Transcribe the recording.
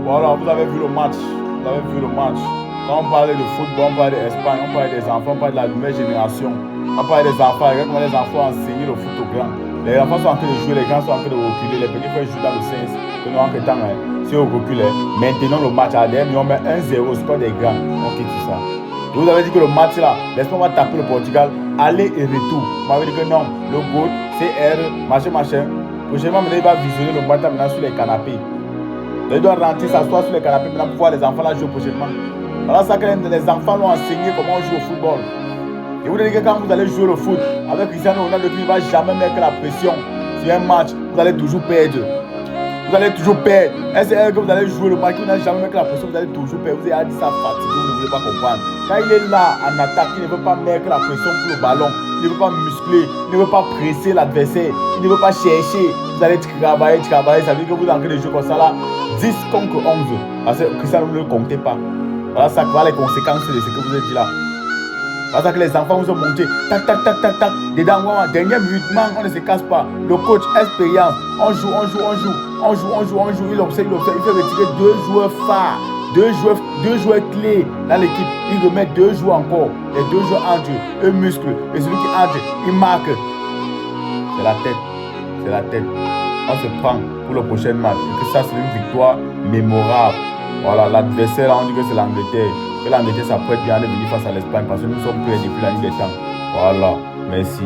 Voilà, vous avez vu le match. Vous avez vu le match. Quand on parlait de football, on parlait d'Espagne, on parlait des enfants, on parlait de la nouvelle génération. On parlait des enfants, regarde comment les enfants enseignent le foot aux grands. Les enfants sont en train de jouer, les grands sont en train de reculer, les petits frères jouent dans le sens. Que nous, en temps, si on recule, maintenant le match à DM, on met 1-0, c'est pas des grands. On quitte tout ça. Et vous avez dit que le match là, l'Espagne va taper le Portugal, aller et retour. Vous m'avez dit que non, le goal, c'est R, machin. Prochainement, il va visionner le match maintenant sur les canapés. Il doit rentrer, s'asseoir sur les canapés maintenant pour voir les enfants là jouer prochainement. Voilà ça que les enfants l'ont enseigné comment on joue au football. Et vous dites que quand vous allez jouer le foot avec Cristiano Ronaldo qui ne va jamais mettre la pression sur un match, vous allez toujours perdre. Vous allez toujours perdre. Est-ce que vous allez jouer le match, vous n'allez jamais mettre la pression, vous allez toujours perdre. Vous avez dit ça fatigué, vous ne voulez pas comprendre. Quand il est là en attaque, il ne veut pas mettre la pression pour le ballon. Il ne veut pas muscler, il ne veut pas presser l'adversaire, il ne veut pas chercher. Vous allez travailler. Ça veut dire que vous entrez de jouer comme ça là, 10 contre 11. Parce que Cristiano ne le comptez pas. Voilà ça, voilà les conséquences de ce que vous avez dit là. Voilà ça que les enfants vous ont monté. Tac. Dedans, dernière minute, on ne se casse pas. Le coach, expérience. On joue. Il observe. Il fait retirer 2 joueurs phares. 2 joueurs clés dans l'équipe. Il remet 2 joueurs encore. Les 2 joueurs entrent. Eux muscles. Et celui qui entre, il marque. C'est la tête. On se prend pour le prochain match. Et que ça, c'est une victoire mémorable. Voilà, l'adversaire, on dit que c'est l'Angleterre. Que l'Angleterre s'apprête bien à venir face à l'Espagne parce que nous sommes prêts depuis la nuit des temps. Voilà, merci.